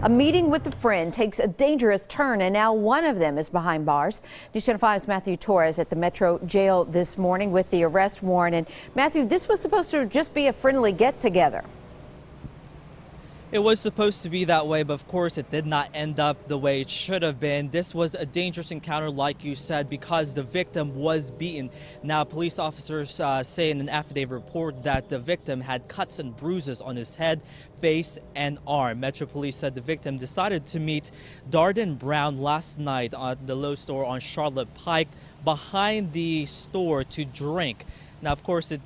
A meeting with a friend takes a dangerous turn, and now one of them is behind bars. News Channel 5's Matthew Torres at the Metro Jail this morning with the arrest warrant. And Matthew, this was supposed to just be a friendly get-together. It was supposed to be that way, but of course it did not end up the way it should have been. This was a dangerous encounter, like you said, because the victim was beaten. Now, police officers say in an affidavit report that the victim had cuts and bruises on his head, face, and arm. Metro Police said the victim decided to meet Darden Brown last night at the Lowe's store on Charlotte Pike behind the store to drink. Now, of course, it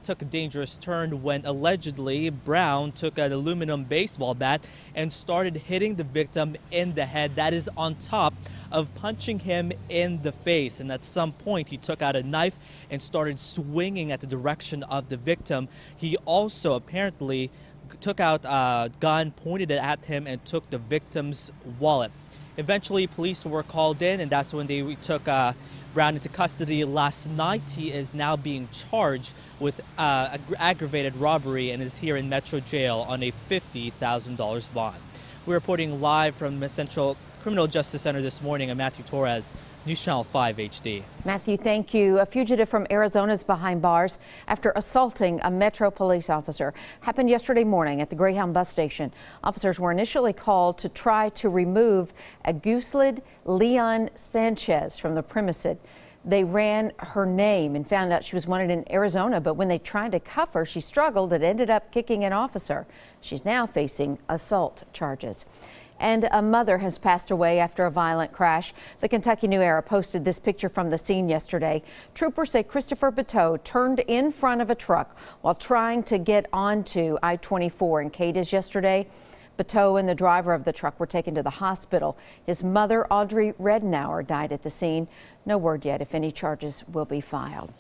took a dangerous turn when allegedly Brown took an aluminum baseball bat and started hitting the victim in the head. That is on top of punching him in the face. And at some point, he took out a knife and started swinging at the direction of the victim. He also apparently took out a gun, pointed it at him, and took the victim's wallet. Eventually, police were called in, and that's when they took Brown into custody last night. He is now being charged with aggravated robbery and is here in Metro Jail on a $50,000 bond. We're reporting live from the Central Criminal Justice Center this morning. I'm Matthew Torres, News Channel 5 HD. Matthew, thank you. A fugitive from Arizona is behind bars after assaulting a Metro police officer. Happened yesterday morning at the Greyhound bus station. Officers were initially called to try to remove Aguslid Leon Sanchez from the premises. They ran her name and found out she was wanted in Arizona, but when they tried to cuff her, she struggled and ended up kicking an officer. She's now facing assault charges. And a mother has passed away after a violent crash. The Kentucky New Era posted this picture from the scene yesterday. Troopers say Christopher Bateau turned in front of a truck while trying to get onto I-24 in Cadiz yesterday. Bateau and the driver of the truck were taken to the hospital. His mother, Audrey Redenauer, died at the scene. No word yet if any charges will be filed.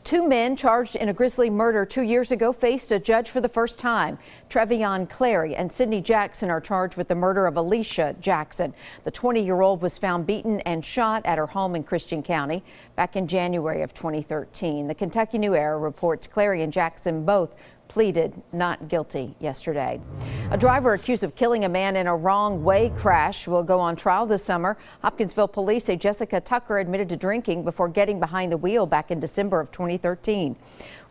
Two men charged in a grisly murder 2 years ago faced a judge for the first time. Trevion Clary and Sidney Jackson are charged with the murder of Alicia Jackson. The 20-year-old was found beaten and shot at her home in Christian County back in January of 2013. The Kentucky New Era reports Clary and Jackson both pleaded not guilty yesterday. A driver accused of killing a man in a wrong-way crash will go on trial this summer. Hopkinsville police say Jessica Tucker admitted to drinking before getting behind the wheel back in December of 2013.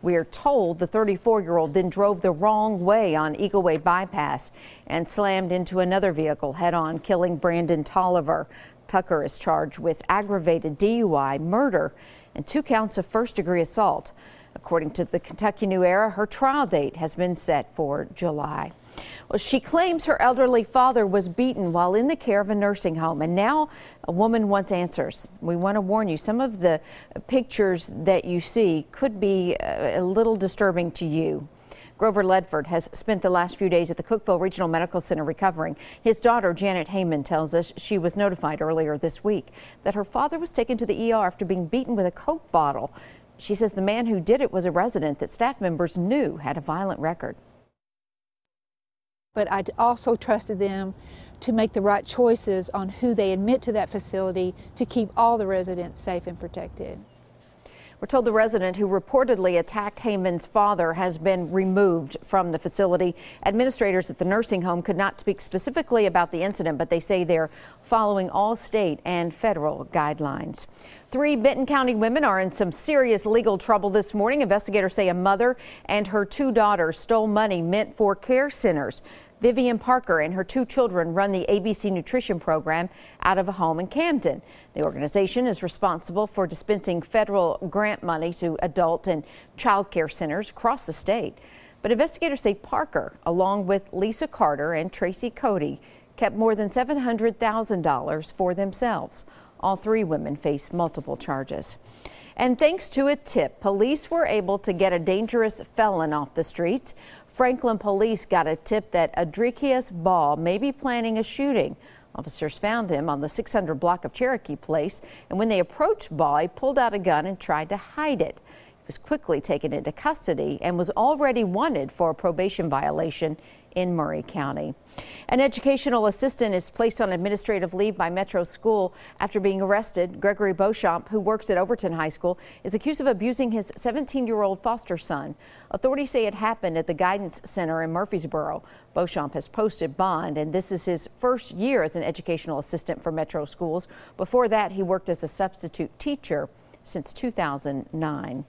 We are told the 34-year-old then drove the wrong way on Eagle Way bypass and slammed into another vehicle head-on, killing Brandon Tolliver. Tucker is charged with aggravated DUI, murder, and 2 counts of first-degree assault. According to the Kentucky New Era, her trial date has been set for July. Well, she claims her elderly father was beaten while in the care of a nursing home, and now a woman wants answers. We want to warn you, some of the pictures that you see could be a little disturbing to you. Grover Ledford has spent the last few days at the Cookeville Regional Medical Center recovering. His daughter, Janet Heyman, tells us she was notified earlier this week that her father was taken to the ER after being beaten with a Coke bottle. She says the man who did it was a resident that staff members knew had a violent record. But I also trusted them to make the right choices on who they admit to that facility to keep all the residents safe and protected. We're told the resident who reportedly attacked Heyman's father has been removed from the facility. Administrators at the nursing home could not speak specifically about the incident, but they say they're following all state and federal guidelines. 3 Benton County women are in some serious legal trouble this morning. Investigators say a mother and her 2 daughters stole money meant for care centers. Vivian Parker and her 2 children run the ABC Nutrition program out of a home in Camden. The organization is responsible for dispensing federal grant money to adult and child care centers across the state. But investigators say Parker, along with Lisa Carter and Tracy Cody, kept more than $700,000 for themselves. All 3 women face multiple charges. And thanks to a tip, police were able to get a dangerous felon off the streets. Franklin police got a tip that Adrikius Ball may be planning a shooting. Officers found him on the 600 block of Cherokee Place, and when they approached Ball, he pulled out a gun and tried to hide it. He was quickly taken into custody and was already wanted for a probation violation in Murray County. An educational assistant is placed on administrative leave by Metro School after being arrested. Gregory Beauchamp, who works at Overton High School, is accused of abusing his 17-year-old foster son. Authorities say it happened at the Guidance Center in Murfreesboro. Beauchamp has posted bond, and this is his first year as an educational assistant for Metro Schools. Before that, he worked as a substitute teacher since 2009.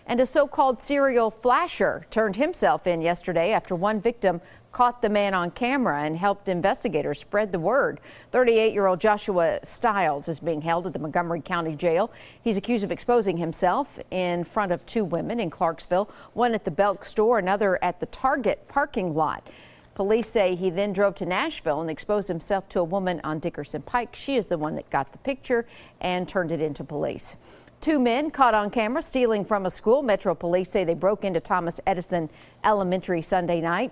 And a so-called serial flasher turned himself in yesterday after one victim caught the man on camera and helped investigators spread the word. 38-year-old Joshua Stiles is being held at the Montgomery County Jail. He's accused of exposing himself in front of two women in Clarksville, one at the Belk store, another at the Target parking lot. Police say he then drove to Nashville and exposed himself to a woman on Dickerson Pike. She is the one that got the picture and turned it into police. Two men caught on camera stealing from a school. Metro Police say they broke into Thomas Edison Elementary Sunday night.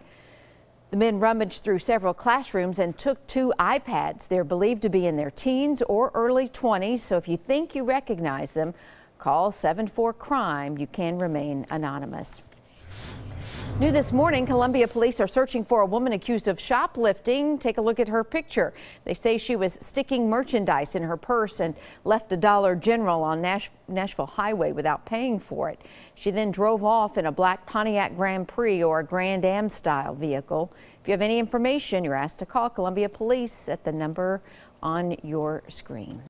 The men rummaged through several classrooms and took two iPads. They're believed to be in their teens or early 20s, so if you think you recognize them, call 74-CRIME. You can remain anonymous. New this morning, Columbia police are searching for a woman accused of shoplifting. Take a look at her picture. They say she was sticking merchandise in her purse and left a Dollar General on Nashville Highway without paying for it. She then drove off in a black Pontiac Grand Prix or a Grand Am style vehicle. If you have any information, you're asked to call Columbia Police at the number on your screen.